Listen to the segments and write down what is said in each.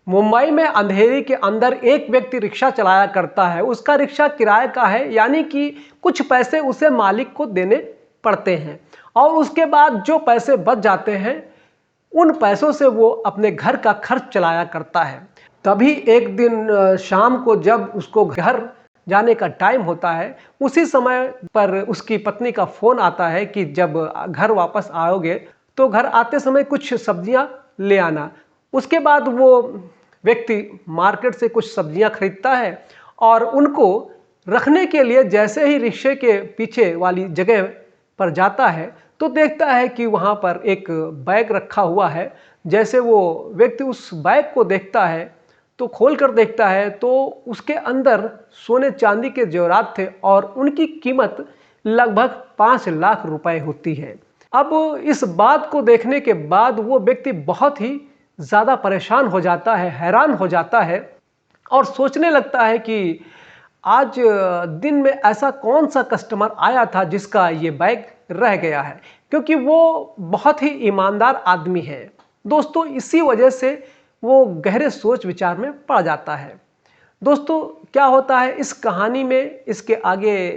मुंबई में अंधेरी के अंदर एक व्यक्ति रिक्शा चलाया करता है। उसका रिक्शा किराए का है, यानी कि कुछ पैसे उसे मालिक को देने पड़ते हैं और उसके बाद जो पैसे बच जाते हैं उन पैसों से वो अपने घर का खर्च चलाया करता है। तभी एक दिन शाम को जब उसको घर जाने का टाइम होता है, उसी समय पर उसकी पत्नी का फोन आता है कि जब घर वापस आओगे तो घर आते समय कुछ सब्जियां ले आना। उसके बाद वो व्यक्ति मार्केट से कुछ सब्जियां खरीदता है और उनको रखने के लिए जैसे ही रिक्शे के पीछे वाली जगह पर जाता है तो देखता है कि वहाँ पर एक बैग रखा हुआ है। जैसे वो व्यक्ति उस बैग को देखता है तो खोल कर देखता है तो उसके अंदर सोने चांदी के जेवरात थे और उनकी कीमत लगभग 5 लाख रुपए होती है। अब इस बात को देखने के बाद वो व्यक्ति बहुत ही ज़्यादा परेशान हो जाता है, हैरान हो जाता है और सोचने लगता है कि आज दिन में ऐसा कौन सा कस्टमर आया था जिसका ये बैग रह गया है, क्योंकि वो बहुत ही ईमानदार आदमी है। दोस्तों, इसी वजह से वो गहरे सोच विचार में पड़ जाता है। दोस्तों, क्या होता है इस कहानी में, इसके आगे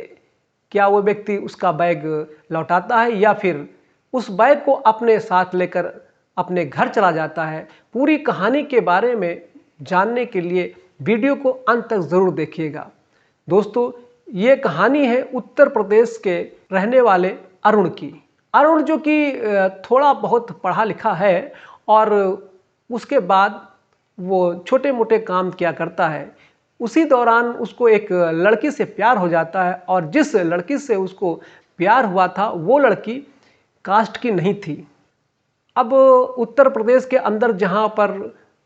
क्या वो व्यक्ति उसका बैग लौटाता है या फिर उस बैग को अपने साथ लेकर अपने घर चला जाता है? पूरी कहानी के बारे में जानने के लिए वीडियो को अंत तक ज़रूर देखिएगा। दोस्तों, ये कहानी है उत्तर प्रदेश के रहने वाले अरुण की। अरुण जो कि थोड़ा बहुत पढ़ा लिखा है और उसके बाद वो छोटे मोटे काम किया करता है। उसी दौरान उसको एक लड़की से प्यार हो जाता है और जिस लड़की से उसको प्यार हुआ था वो लड़की कास्ट की नहीं थी। अब उत्तर प्रदेश के अंदर जहाँ पर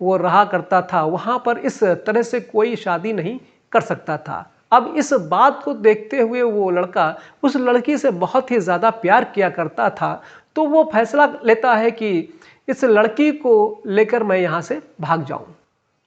वो रहा करता था वहाँ पर इस तरह से कोई शादी नहीं कर सकता था। अब इस बात को देखते हुए वो लड़का उस लड़की से बहुत ही ज़्यादा प्यार किया करता था, तो वो फैसला लेता है कि इस लड़की को लेकर मैं यहाँ से भाग जाऊँ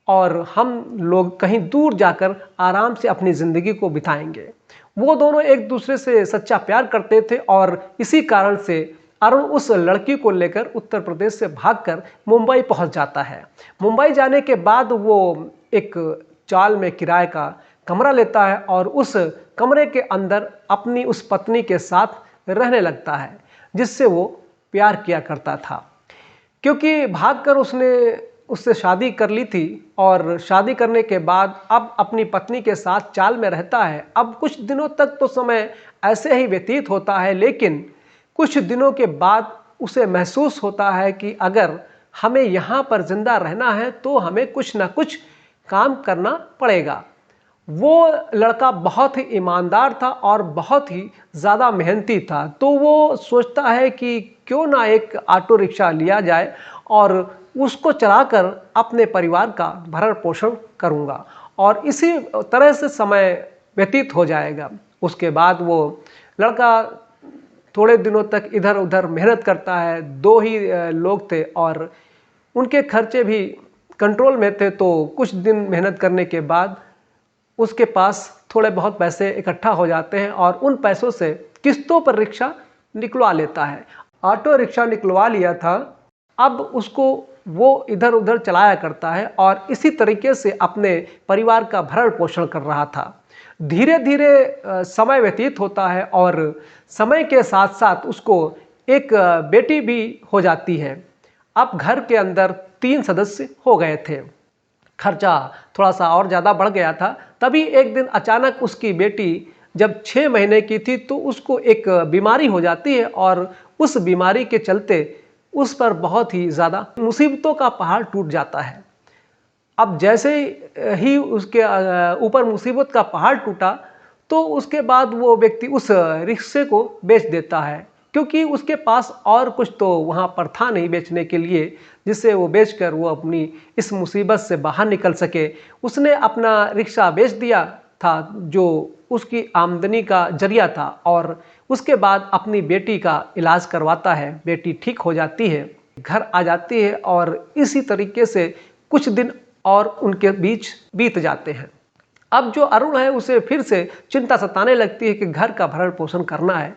और हम लोग कहीं दूर जाकर आराम से अपनी ज़िंदगी को बिताएंगे। वो दोनों एक दूसरे से सच्चा प्यार करते थे और इसी कारण से अरुण उस लड़की को लेकर उत्तर प्रदेश से भागकर मुंबई पहुंच जाता है। मुंबई जाने के बाद वो एक चाल में किराए का कमरा लेता है और उस कमरे के अंदर अपनी उस पत्नी के साथ रहने लगता है जिससे वो प्यार किया करता था। क्योंकि भागकर उसने उससे शादी कर ली थी और शादी करने के बाद अब अपनी पत्नी के साथ चाल में रहता है। अब कुछ दिनों तक तो समय ऐसे ही व्यतीत होता है, लेकिन कुछ दिनों के बाद उसे महसूस होता है कि अगर हमें यहाँ पर जिंदा रहना है तो हमें कुछ ना कुछ काम करना पड़ेगा। वो लड़का बहुत ही ईमानदार था और बहुत ही ज़्यादा मेहनती था, तो वो सोचता है कि क्यों ना एक ऑटो रिक्शा लिया जाए और उसको चलाकर अपने परिवार का भरण पोषण करूँगा और इसी तरह से समय व्यतीत हो जाएगा। उसके बाद वो लड़का थोड़े दिनों तक इधर उधर मेहनत करता है। 2 ही लोग थे और उनके खर्चे भी कंट्रोल में थे, तो कुछ दिन मेहनत करने के बाद उसके पास थोड़े बहुत पैसे इकट्ठा हो जाते हैं और उन पैसों से किस्तों पर रिक्शा निकलवा लेता है। ऑटो रिक्शा निकलवा लिया था, अब उसको वो इधर उधर चलाया करता है और इसी तरीके से अपने परिवार का भरण पोषण कर रहा था। धीरे धीरे समय व्यतीत होता है और समय के साथ साथ उसको एक बेटी भी हो जाती है। अब घर के अंदर 3 सदस्य हो गए थे। खर्चा थोड़ा सा और ज़्यादा बढ़ गया था। तभी एक दिन अचानक उसकी बेटी जब 6 महीने की थी तो उसको एक बीमारी हो जाती है और उस बीमारी के चलते उस पर बहुत ही ज़्यादा मुसीबतों का पहाड़ टूट जाता है। अब जैसे ही उसके ऊपर मुसीबत का पहाड़ टूटा तो उसके बाद वो व्यक्ति उस रिक्शे को बेच देता है, क्योंकि उसके पास और कुछ तो वहाँ पर था नहीं बेचने के लिए जिससे वो बेचकर वो अपनी इस मुसीबत से बाहर निकल सके। उसने अपना रिक्शा बेच दिया था जो उसकी आमदनी का जरिया था और उसके बाद अपनी बेटी का इलाज करवाता है। बेटी ठीक हो जाती है, घर आ जाती है और इसी तरीके से कुछ दिन और उनके बीच बीत जाते हैं। अब जो अरुण है उसे फिर से चिंता सताने लगती है कि घर का भरण पोषण करना है,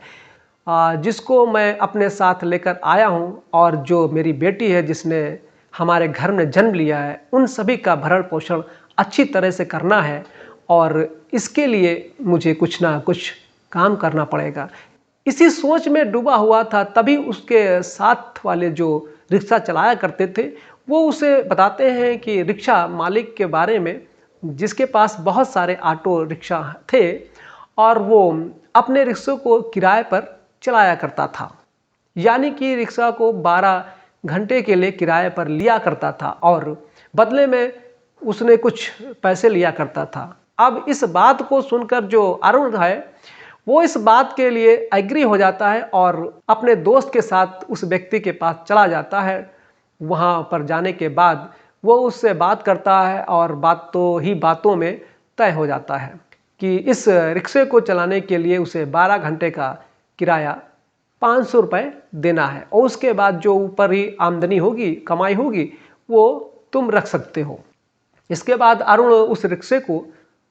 जिसको मैं अपने साथ लेकर आया हूँ और जो मेरी बेटी है जिसने हमारे घर में जन्म लिया है उन सभी का भरण पोषण अच्छी तरह से करना है और इसके लिए मुझे कुछ ना कुछ काम करना पड़ेगा। इसी सोच में डूबा हुआ था, तभी उसके साथ वाले जो रिक्शा चलाया करते थे वो उसे बताते हैं कि रिक्शा मालिक के बारे में, जिसके पास बहुत सारे ऑटो रिक्शा थे और वो अपने रिक्शों को किराए पर चलाया करता था। यानी कि रिक्शा को 12 घंटे के लिए किराए पर लिया करता था और बदले में उसने कुछ पैसे लिया करता था। अब इस बात को सुनकर जो अरुण है वो इस बात के लिए एग्री हो जाता है और अपने दोस्त के साथ उस व्यक्ति के पास चला जाता है। वहाँ पर जाने के बाद वो उससे बात करता है और बातों में तय हो जाता है कि इस रिक्शे को चलाने के लिए उसे 12 घंटे का किराया 500 रुपये देना है और उसके बाद जो ऊपर ही आमदनी होगी, कमाई होगी, वो तुम रख सकते हो। इसके बाद अरुण उस रिक्शे को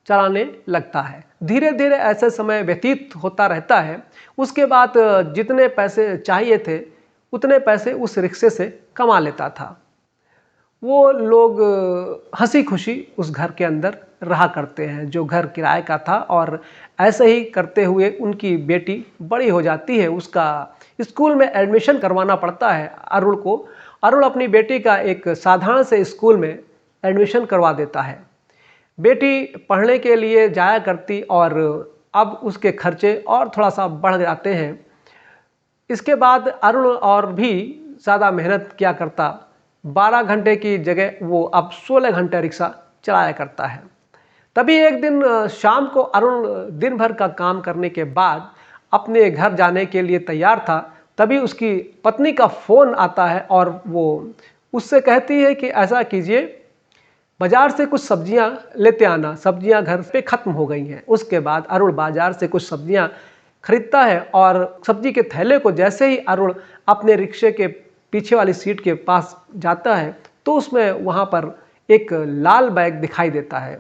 चलाने लगता है। धीरे धीरे ऐसे समय व्यतीत होता रहता है। उसके बाद जितने पैसे चाहिए थे उतने पैसे उस रिक्शे से कमा लेता था। वो लोग हंसी खुशी उस घर के अंदर रहा करते हैं जो घर किराए का था और ऐसे ही करते हुए उनकी बेटी बड़ी हो जाती है। उसका स्कूल में एडमिशन करवाना पड़ता है अरुण को। अरुण अपनी बेटी का एक साधारण से स्कूल में एडमिशन करवा देता है। बेटी पढ़ने के लिए जाया करती और अब उसके खर्चे और थोड़ा सा बढ़ जाते हैं। इसके बाद अरुण और भी ज़्यादा मेहनत किया करता। 12 घंटे की जगह वो अब 16 घंटे रिक्शा चलाया करता है। तभी एक दिन शाम को अरुण दिन भर का काम करने के बाद अपने घर जाने के लिए तैयार था। तभी उसकी पत्नी का फ़ोन आता है और वो उससे कहती है कि ऐसा कीजिए, बाज़ार से कुछ सब्जियां लेते आना, सब्जियां घर पे ख़त्म हो गई हैं। उसके बाद अरुण बाज़ार से कुछ सब्जियां खरीदता है और सब्जी के थैले को जैसे ही अरुण अपने रिक्शे के पीछे वाली सीट के पास जाता है तो उसमें वहाँ पर एक लाल बैग दिखाई देता है।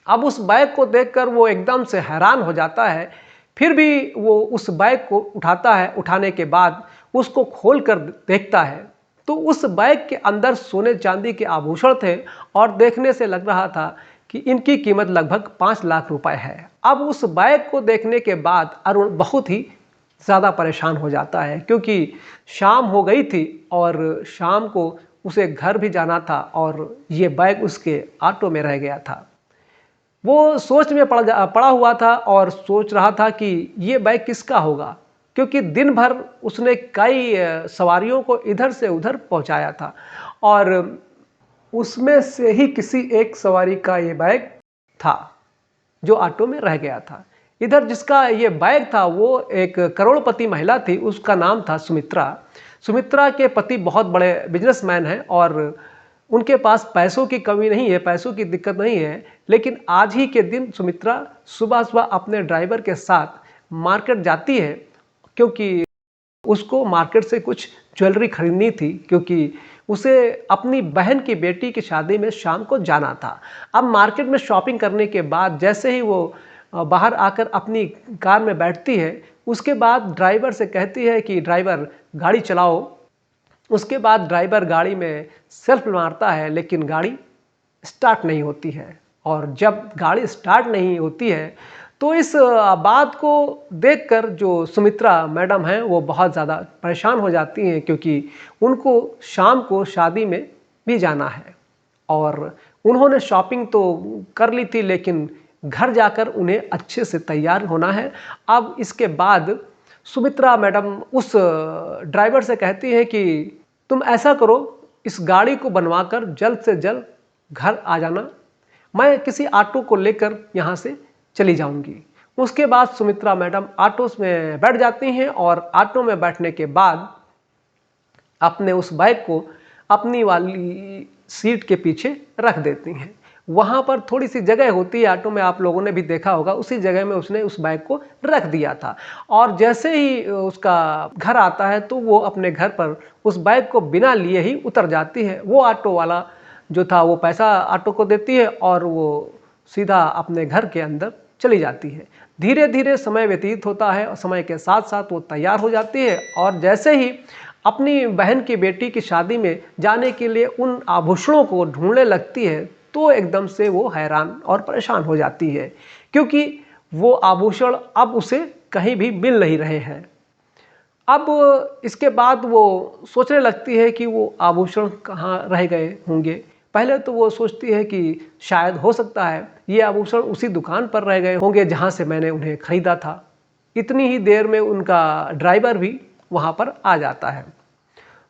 अब उस बैग को देखकर वो एकदम से हैरान हो जाता है। फिर भी वो उस बैग को उठाता है। उठाने के बाद उसको खोल कर देखता है तो उस बैग के अंदर सोने चांदी के आभूषण थे और देखने से लग रहा था कि इनकी कीमत लगभग 5 लाख रुपए है। अब उस बैग को देखने के बाद अरुण बहुत ही ज़्यादा परेशान हो जाता है क्योंकि शाम हो गई थी और शाम को उसे घर भी जाना था और ये बैग उसके ऑटो में रह गया था। वो सोच में पड़ा हुआ था और सोच रहा था कि ये बैग किसका होगा, क्योंकि दिन भर उसने कई सवारियों को इधर से उधर पहुंचाया था और उसमें से ही किसी एक सवारी का ये बैग था जो ऑटो में रह गया था। इधर जिसका ये बैग था वो एक करोड़पति महिला थी, उसका नाम था सुमित्रा। सुमित्रा के पति बहुत बड़े बिजनेसमैन हैं और उनके पास पैसों की कमी नहीं है, पैसों की दिक्कत नहीं है। लेकिन आज ही के दिन सुमित्रा सुबह सुबह अपने ड्राइवर के साथ मार्केट जाती है क्योंकि उसको मार्केट से कुछ ज्वेलरी खरीदनी थी, क्योंकि उसे अपनी बहन की बेटी की शादी में शाम को जाना था। अब मार्केट में शॉपिंग करने के बाद जैसे ही वो बाहर आकर अपनी कार में बैठती है, उसके बाद ड्राइवर से कहती है कि ड्राइवर गाड़ी चलाओ। उसके बाद ड्राइवर गाड़ी में सेल्फ मारता है लेकिन गाड़ी स्टार्ट नहीं होती है और जब गाड़ी स्टार्ट नहीं होती है तो इस बात को देखकर जो सुमित्रा मैडम हैं वो बहुत ज़्यादा परेशान हो जाती हैं क्योंकि उनको शाम को शादी में भी जाना है और उन्होंने शॉपिंग तो कर ली थी लेकिन घर जाकर उन्हें अच्छे से तैयार होना है। अब इसके बाद सुमित्रा मैडम उस ड्राइवर से कहती है कि तुम ऐसा करो, इस गाड़ी को बनवाकर जल्द से जल्द घर आ जाना, मैं किसी ऑटो को लेकर यहाँ से चली जाऊंगी। उसके बाद सुमित्रा मैडम ऑटो में बैठ जाती हैं और ऑटो में बैठने के बाद अपने उस बैग को अपनी वाली सीट के पीछे रख देती हैं। वहाँ पर थोड़ी सी जगह होती है ऑटो में, आप लोगों ने भी देखा होगा, उसी जगह में उसने उस बैग को रख दिया था और जैसे ही उसका घर आता है तो वो अपने घर पर उस बैग को बिना लिए ही उतर जाती है। वो ऑटो वाला जो था वो पैसा ऑटो को देती है और वो सीधा अपने घर के अंदर चली जाती है। धीरे धीरे समय व्यतीत होता है और समय के साथ साथ वो तैयार हो जाती है और जैसे ही अपनी बहन की बेटी की शादी में जाने के लिए उन आभूषणों को ढूंढने लगती है तो एकदम से वो हैरान और परेशान हो जाती है, क्योंकि वो आभूषण अब उसे कहीं भी मिल नहीं रहे हैं। अब इसके बाद वो सोचने लगती है कि वो आभूषण कहाँ रह गए होंगे। पहले तो वो सोचती है कि शायद हो सकता है ये आभूषण उसी दुकान पर रह गए होंगे जहाँ से मैंने उन्हें खरीदा था। इतनी ही देर में उनका ड्राइवर भी वहाँ पर आ जाता है।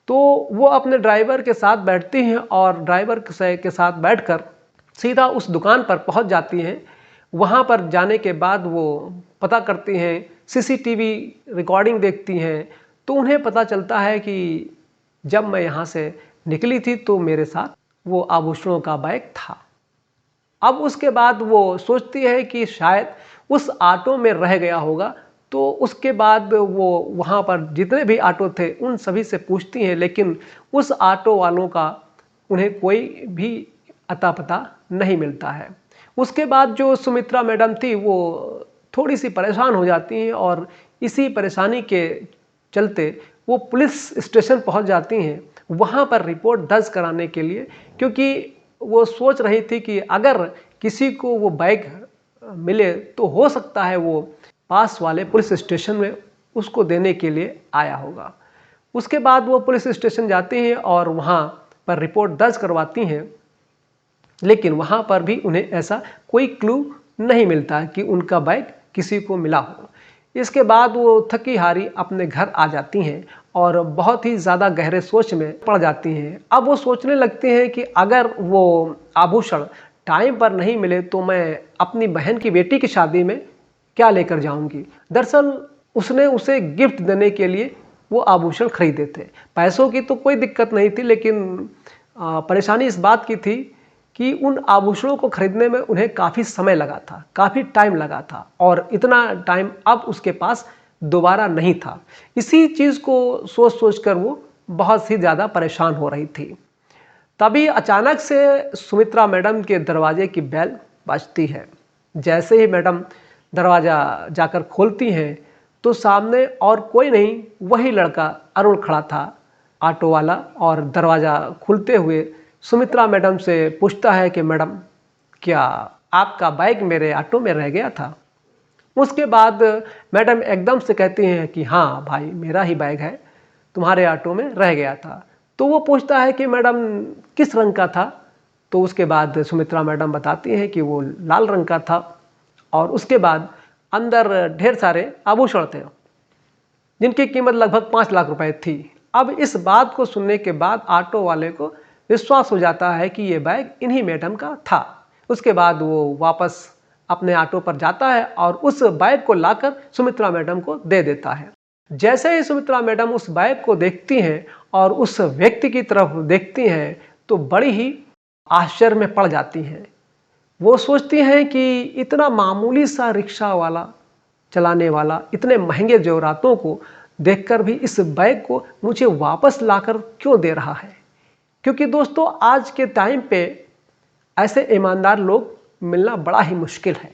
तो वो अपने ड्राइवर के साथ बैठती हैं और ड्राइवर के साथ बैठकर सीधा उस दुकान पर पहुँच जाती हैं। वहाँ पर जाने के बाद वो पता करती हैं, सीसीटीवी रिकॉर्डिंग देखती हैं, तो उन्हें पता चलता है कि जब मैं यहाँ से निकली थी तो मेरे साथ वो आभूषणों का बैग था। अब उसके बाद वो सोचती है कि शायद उस ऑटो में रह गया होगा। तो उसके बाद वो वहाँ पर जितने भी ऑटो थे उन सभी से पूछती हैं, लेकिन उस ऑटो वालों का उन्हें कोई भी अता पता नहीं मिलता है। उसके बाद जो सुमित्रा मैडम थी वो थोड़ी सी परेशान हो जाती हैं और इसी परेशानी के चलते वो पुलिस स्टेशन पहुंच जाती हैं वहां पर रिपोर्ट दर्ज कराने के लिए, क्योंकि वो सोच रही थी कि अगर किसी को वो बैग मिले तो हो सकता है वो पास वाले पुलिस स्टेशन में उसको देने के लिए आया होगा। उसके बाद वो पुलिस स्टेशन जाती हैं और वहाँ पर रिपोर्ट दर्ज करवाती हैं, लेकिन वहाँ पर भी उन्हें ऐसा कोई क्लू नहीं मिलता कि उनका बैग किसी को मिला हो। इसके बाद वो थकी हारी अपने घर आ जाती हैं और बहुत ही ज़्यादा गहरे सोच में पड़ जाती हैं। अब वो सोचने लगती हैं कि अगर वो आभूषण टाइम पर नहीं मिले तो मैं अपनी बहन की बेटी की शादी में क्या लेकर जाऊंगी। दरअसल उसने उसे गिफ्ट देने के लिए वो आभूषण खरीदे थे। पैसों की तो कोई दिक्कत नहीं थी, लेकिन परेशानी इस बात की थी कि उन आभूषणों को खरीदने में उन्हें काफ़ी समय लगा था, काफ़ी टाइम लगा था और इतना टाइम अब उसके पास दोबारा नहीं था। इसी चीज़ को सोच सोच कर वो बहुत ही ज़्यादा परेशान हो रही थी। तभी अचानक से सुमित्रा मैडम के दरवाजे की बेल बजती है। जैसे ही मैडम दरवाज़ा जाकर खोलती हैं तो सामने और कोई नहीं, वही लड़का अरुण खड़ा था, ऑटो वाला, और दरवाज़ा खुलते हुए सुमित्रा मैडम से पूछता है कि मैडम, क्या आपका बैग मेरे ऑटो में रह गया था? उसके बाद मैडम एकदम से कहती हैं कि हाँ भाई, मेरा ही बैग है, तुम्हारे ऑटो में रह गया था। तो वो पूछता है कि मैडम किस रंग का था? तो उसके बाद सुमित्रा मैडम बताती हैं कि वो लाल रंग का था और उसके बाद अंदर ढेर सारे आभूषण थे जिनकी कीमत लगभग 5 लाख रुपए थी। अब इस बात को सुनने के बाद ऑटो वाले को विश्वास हो जाता है कि ये बैग इन्हीं मैडम का था। उसके बाद वो वापस अपने ऑटो पर जाता है और उस बैग को लाकर सुमित्रा मैडम को दे देता है। जैसे ही सुमित्रा मैडम उस बैग को देखती हैं और उस व्यक्ति की तरफ देखती हैं तो बड़ी ही आश्चर्य में पड़ जाती हैं। वो सोचती हैं कि इतना मामूली सा रिक्शा वाला चलाने वाला इतने महंगे जेवरातों को देखकर भी इस बैग को मुझे वापस लाकर क्यों दे रहा है। क्योंकि दोस्तों, आज के टाइम पे ऐसे ईमानदार लोग मिलना बड़ा ही मुश्किल है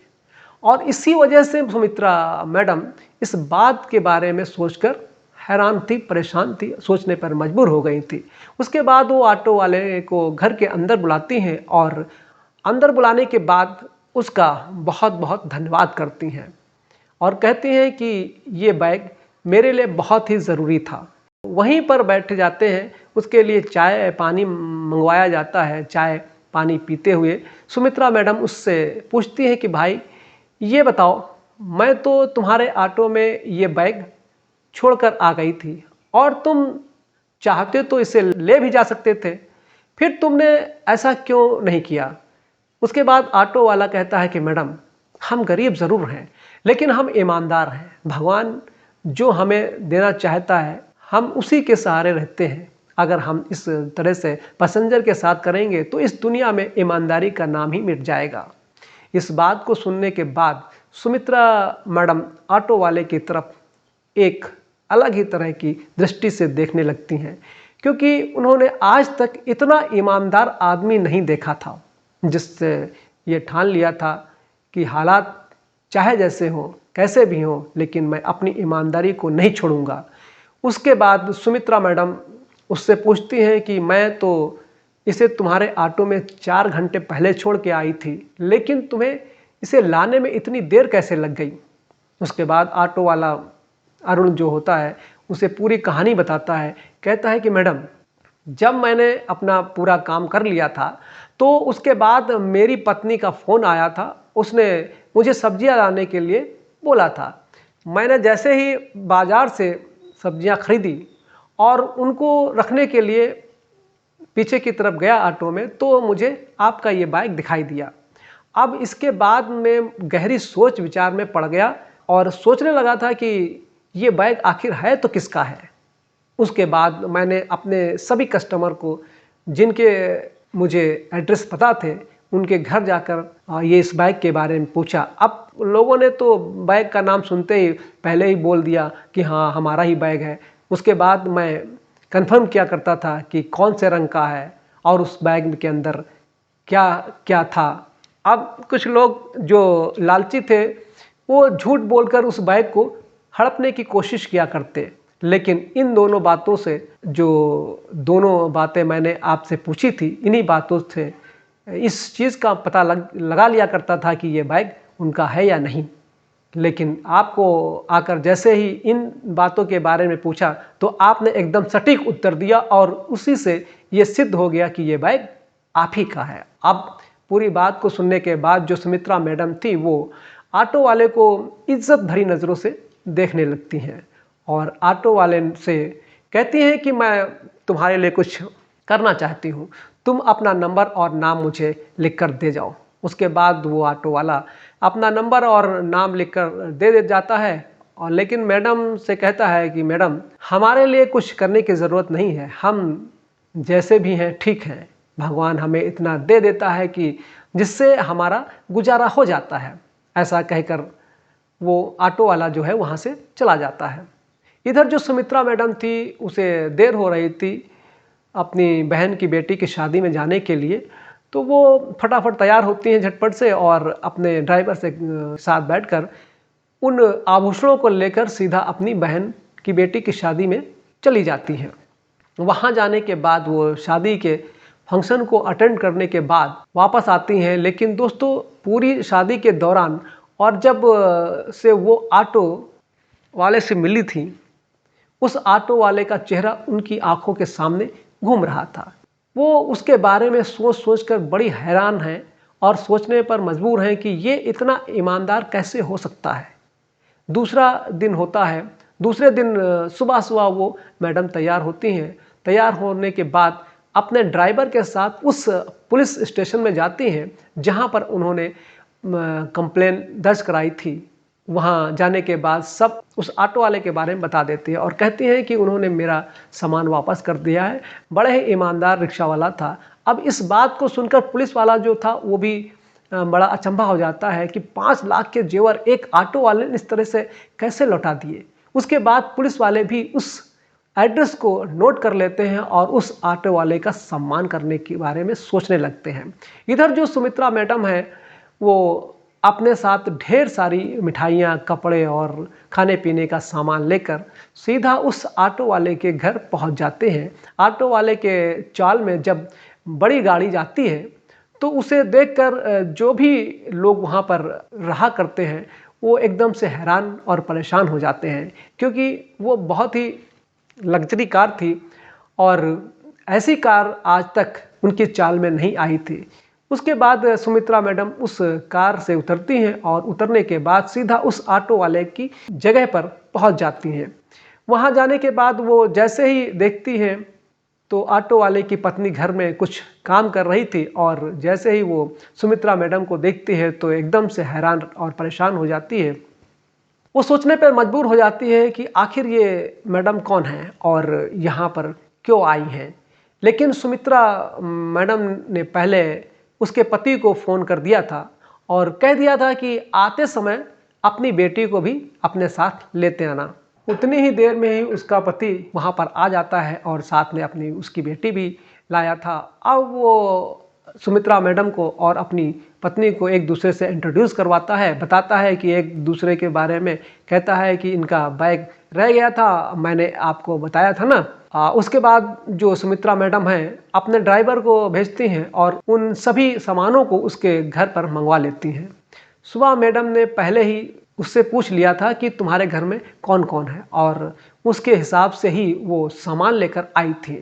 और इसी वजह से सुमित्रा मैडम इस बात के बारे में सोचकर हैरान थी, परेशान थी, सोचने पर मजबूर हो गई थी। उसके बाद वो ऑटो वाले को घर के अंदर बुलाती हैं और अंदर बुलाने के बाद उसका बहुत बहुत धन्यवाद करती हैं और कहती हैं कि ये बैग मेरे लिए बहुत ही ज़रूरी था। वहीं पर बैठ जाते हैं, उसके लिए चाय पानी मंगवाया जाता है। चाय पानी पीते हुए सुमित्रा मैडम उससे पूछती हैं कि भाई ये बताओ, मैं तो तुम्हारे ऑटो में ये बैग छोड़कर आ गई थी और तुम चाहते तो इसे ले भी जा सकते थे, फिर तुमने ऐसा क्यों नहीं किया? उसके बाद ऑटो वाला कहता है कि मैडम, हम गरीब ज़रूर हैं लेकिन हम ईमानदार हैं। भगवान जो हमें देना चाहता है हम उसी के सहारे रहते हैं। अगर हम इस तरह से पैसेंजर के साथ करेंगे तो इस दुनिया में ईमानदारी का नाम ही मिट जाएगा। इस बात को सुनने के बाद सुमित्रा मैडम ऑटो वाले की तरफ एक अलग ही तरह की दृष्टि से देखने लगती हैं, क्योंकि उन्होंने आज तक इतना ईमानदार आदमी नहीं देखा था जिससे ये ठान लिया था कि हालात चाहे जैसे हों, कैसे भी हों, लेकिन मैं अपनी ईमानदारी को नहीं छोड़ूंगा। उसके बाद सुमित्रा मैडम उससे पूछती हैं कि मैं तो इसे तुम्हारे ऑटो में 4 घंटे पहले छोड़ के आई थी, लेकिन तुम्हें इसे लाने में इतनी देर कैसे लग गई। उसके बाद ऑटो वाला अरुण जो होता है उसे पूरी कहानी बताता है। कहता है कि मैडम, जब मैंने अपना पूरा काम कर लिया था तो उसके बाद मेरी पत्नी का फ़ोन आया था। उसने मुझे सब्जियां लाने के लिए बोला था। मैंने जैसे ही बाज़ार से सब्जियां खरीदी और उनको रखने के लिए पीछे की तरफ गया ऑटो में, तो मुझे आपका ये बाइक दिखाई दिया। अब इसके बाद मैं गहरी सोच विचार में पड़ गया और सोचने लगा था कि ये बाइक आखिर है तो किसका है। उसके बाद मैंने अपने सभी कस्टमर को, जिनके मुझे एड्रेस पता थे, उनके घर जाकर ये इस बाइक के बारे में पूछा। अब लोगों ने तो बाइक का नाम सुनते ही पहले ही बोल दिया कि हाँ हमारा ही बाइक है। उसके बाद मैं कंफर्म किया करता था कि कौन से रंग का है और उस बैग के अंदर क्या क्या था। अब कुछ लोग जो लालची थे वो झूठ बोलकर उस बैग को हड़पने की कोशिश किया करते, लेकिन इन दोनों बातों से, जो दोनों बातें मैंने आपसे पूछी थी, इन्हीं बातों से इस चीज़ का पता लगा लिया करता था कि ये बैग उनका है या नहीं। लेकिन आपको आकर जैसे ही इन बातों के बारे में पूछा तो आपने एकदम सटीक उत्तर दिया और उसी से ये सिद्ध हो गया कि ये बैग आप ही का है। अब पूरी बात को सुनने के बाद जो सुमित्रा मैडम थी वो ऑटो वाले को इज्जत भरी नज़रों से देखने लगती हैं और ऑटो वाले से कहती हैं कि मैं तुम्हारे लिए कुछ करना चाहती हूँ, तुम अपना नंबर और नाम मुझे लिख कर दे जाओ। उसके बाद वो ऑटो वाला अपना नंबर और नाम लिखकर दे जाता है और लेकिन मैडम से कहता है कि मैडम, हमारे लिए कुछ करने की ज़रूरत नहीं है, हम जैसे भी हैं ठीक हैं। भगवान हमें इतना दे देता है कि जिससे हमारा गुजारा हो जाता है। ऐसा कहकर वो ऑटो वाला जो है वहाँ से चला जाता है। इधर जो सुमित्रा मैडम थी उसे देर हो रही थी अपनी बहन की बेटी की शादी में जाने के लिए, तो वो फटाफट तैयार होती हैं झटपट से और अपने ड्राइवर से साथ बैठकर उन आभूषणों को लेकर सीधा अपनी बहन की बेटी की शादी में चली जाती हैं। वहाँ जाने के बाद वो शादी के फंक्शन को अटेंड करने के बाद वापस आती हैं, लेकिन दोस्तों पूरी शादी के दौरान और जब से वो ऑटो वाले से मिली थी, उस ऑटो वाले का चेहरा उनकी आंखों के सामने घूम रहा था। वो उसके बारे में सोच सोच कर बड़ी हैरान हैं और सोचने पर मजबूर हैं कि ये इतना ईमानदार कैसे हो सकता है। दूसरा दिन होता है। दूसरे दिन सुबह सुबह वो मैडम तैयार होती हैं। तैयार होने के बाद अपने ड्राइवर के साथ उस पुलिस स्टेशन में जाती हैं जहां पर उन्होंने कंप्लेन दर्ज कराई थी। वहाँ जाने के बाद सब उस ऑटो वाले के बारे में बता देती है और कहती हैं कि उन्होंने मेरा सामान वापस कर दिया है, बड़े ही ईमानदार रिक्शा वाला था। अब इस बात को सुनकर पुलिस वाला जो था वो भी बड़ा अचंभा हो जाता है कि 5 लाख के जेवर एक ऑटो वाले ने इस तरह से कैसे लौटा दिए। उसके बाद पुलिस वाले भी उस एड्रेस को नोट कर लेते हैं और उस ऑटो वाले का सम्मान करने के बारे में सोचने लगते हैं। इधर जो सुमित्रा मैडम है वो अपने साथ ढेर सारी मिठाइयाँ, कपड़े और खाने पीने का सामान लेकर सीधा उस ऑटो वाले के घर पहुंच जाते हैं। ऑटो वाले के चाल में जब बड़ी गाड़ी जाती है तो उसे देखकर जो भी लोग वहां पर रहा करते हैं वो एकदम से हैरान और परेशान हो जाते हैं, क्योंकि वो बहुत ही लग्जरी कार थी और ऐसी कार आज तक उनकी चाल में नहीं आई थी। उसके बाद सुमित्रा मैडम उस कार से उतरती हैं और उतरने के बाद सीधा उस ऑटो वाले की जगह पर पहुंच जाती हैं। वहां जाने के बाद वो जैसे ही देखती हैं तो ऑटो वाले की पत्नी घर में कुछ काम कर रही थी और जैसे ही वो सुमित्रा मैडम को देखती है तो एकदम से हैरान और परेशान हो जाती है। वो सोचने पर मजबूर हो जाती है कि आखिर ये मैडम कौन है और यहाँ पर क्यों आई हैं। लेकिन सुमित्रा मैडम ने पहले उसके पति को फ़ोन कर दिया था और कह दिया था कि आते समय अपनी बेटी को भी अपने साथ लेते आना। उतनी ही देर में ही उसका पति वहाँ पर आ जाता है और साथ में अपनी उसकी बेटी भी लाया था। अब वो सुमित्रा मैडम को और अपनी पत्नी को एक दूसरे से इंट्रोड्यूस करवाता है, बताता है कि एक दूसरे के बारे में, कहता है कि इनका बैग रह गया था, मैंने आपको बताया था ना। उसके बाद जो सुमित्रा मैडम हैं अपने ड्राइवर को भेजती हैं और उन सभी सामानों को उसके घर पर मंगवा लेती हैं। सुबह मैडम ने पहले ही उससे पूछ लिया था कि तुम्हारे घर में कौन कौन है, और उसके हिसाब से ही वो सामान लेकर आई थी।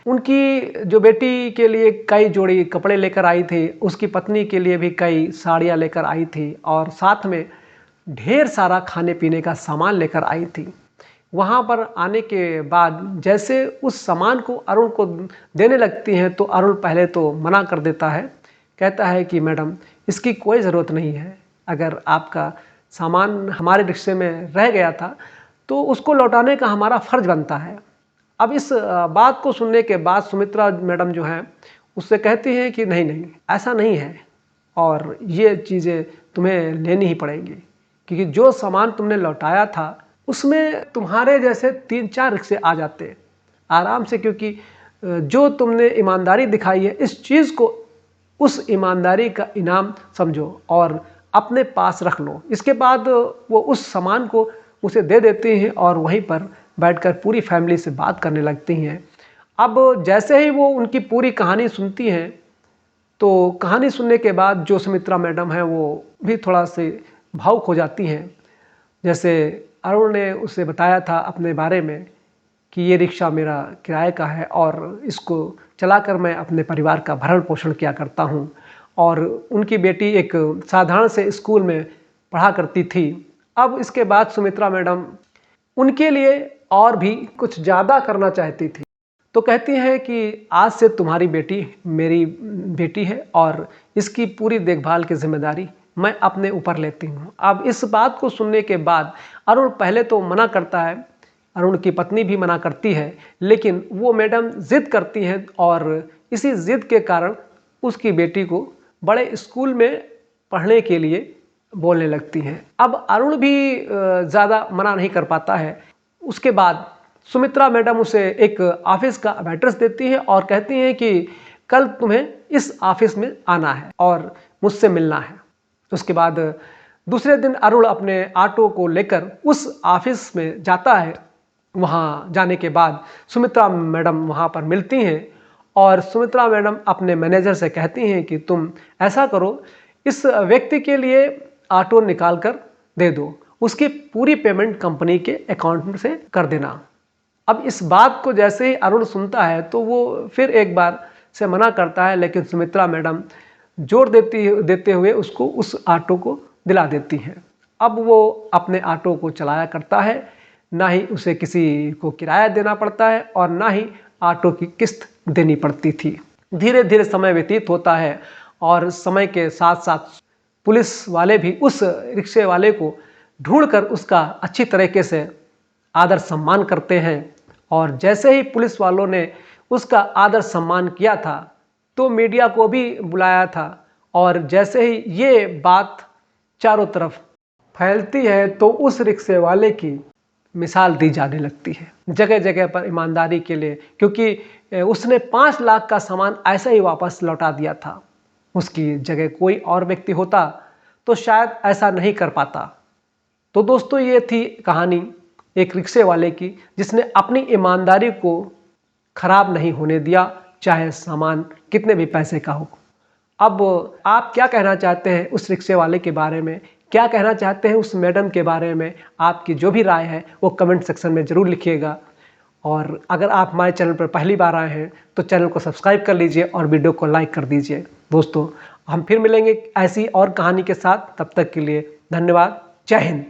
उनकी जो बेटी के लिए कई जोड़ी कपड़े लेकर आई थी, उसकी पत्नी के लिए भी कई साड़ियाँ लेकर आई थी और साथ में ढेर सारा खाने पीने का सामान लेकर आई थी। वहाँ पर आने के बाद जैसे उस सामान को अरुण को देने लगती हैं तो अरुण पहले तो मना कर देता है, कहता है कि मैडम इसकी कोई ज़रूरत नहीं है, अगर आपका सामान हमारे रिक्शे में रह गया था तो उसको लौटाने का हमारा फ़र्ज़ बनता है। अब इस बात को सुनने के बाद सुमित्रा मैडम जो हैं उससे कहती हैं कि नहीं नहीं, ऐसा नहीं है और ये चीज़ें तुम्हें लेनी ही पड़ेंगी, क्योंकि जो सामान तुमने लौटाया था उसमें तुम्हारे जैसे 3-4 रिक्शे आ जाते आराम से, क्योंकि जो तुमने ईमानदारी दिखाई है इस चीज़ को उस ईमानदारी का इनाम समझो और अपने पास रख लो। इसके बाद वो उस सामान को उसे दे देती हैं और वहीं पर बैठकर पूरी फैमिली से बात करने लगती हैं। अब जैसे ही वो उनकी पूरी कहानी सुनती हैं तो कहानी सुनने के बाद जो सुमित्रा मैडम है वो भी थोड़ा से भावुक हो जाती हैं। जैसे अरुण ने उसे बताया था अपने बारे में कि ये रिक्शा मेरा किराए का है और इसको चलाकर मैं अपने परिवार का भरण पोषण किया करता हूँ, और उनकी बेटी एक साधारण से स्कूल में पढ़ा करती थी। अब इसके बाद सुमित्रा मैडम उनके लिए और भी कुछ ज़्यादा करना चाहती थी, तो कहती हैं कि आज से तुम्हारी बेटी मेरी बेटी है और इसकी पूरी देखभाल की जिम्मेदारी मैं अपने ऊपर लेती हूँ। अब इस बात को सुनने के बाद अरुण पहले तो मना करता है, अरुण की पत्नी भी मना करती है, लेकिन वो मैडम ज़िद करती हैं और इसी ज़िद के कारण उसकी बेटी को बड़े स्कूल में पढ़ने के लिए बोलने लगती हैं। अब अरुण भी ज़्यादा मना नहीं कर पाता है। उसके बाद सुमित्रा मैडम उसे एक ऑफिस का एड्रेस देती है और कहती हैं कि कल तुम्हें इस ऑफिस में आना है और मुझसे मिलना है। उसके बाद दूसरे दिन अरुण अपने ऑटो को लेकर उस ऑफिस में जाता है। वहाँ जाने के बाद सुमित्रा मैडम वहाँ पर मिलती हैं और सुमित्रा मैडम अपने मैनेजर से कहती हैं कि तुम ऐसा करो, इस व्यक्ति के लिए ऑटो निकाल कर दे दो, उसकी पूरी पेमेंट कंपनी के अकाउंट से कर देना। अब इस बात को जैसे ही अरुण सुनता है तो वो फिर एक बार से मना करता है, लेकिन सुमित्रा मैडम जोर देते हुए उसको उस ऑटो को दिला देती हैं। अब वो अपने ऑटो को चलाया करता है, ना ही उसे किसी को किराया देना पड़ता है और ना ही ऑटो की किस्त देनी पड़ती थी। धीरे धीरे समय व्यतीत होता है और समय के साथ साथ पुलिस वाले भी उस रिक्शे वाले को ढूंढकर उसका अच्छी तरीके से आदर सम्मान करते हैं। और जैसे ही पुलिस वालों ने उसका आदर सम्मान किया था तो मीडिया को भी बुलाया था, और जैसे ही ये बात चारों तरफ फैलती है तो उस रिक्शे वाले की मिसाल दी जाने लगती है जगह जगह पर ईमानदारी के लिए, क्योंकि उसने 5 लाख का सामान ऐसे ही वापस लौटा दिया था। उसकी जगह कोई और व्यक्ति होता तो शायद ऐसा नहीं कर पाता। तो दोस्तों, ये थी कहानी एक रिक्शे वाले की जिसने अपनी ईमानदारी को खराब नहीं होने दिया, चाहे सामान कितने भी पैसे का हो। अब आप क्या कहना चाहते हैं उस रिक्शे वाले के बारे में, क्या कहना चाहते हैं उस मैडम के बारे में? आपकी जो भी राय है वो कमेंट सेक्शन में ज़रूर लिखिएगा। और अगर आप हमारे चैनल पर पहली बार आए हैं तो चैनल को सब्सक्राइब कर लीजिए और वीडियो को लाइक कर दीजिए। दोस्तों, हम फिर मिलेंगे ऐसी और कहानी के साथ, तब तक के लिए धन्यवाद। जय हिंद।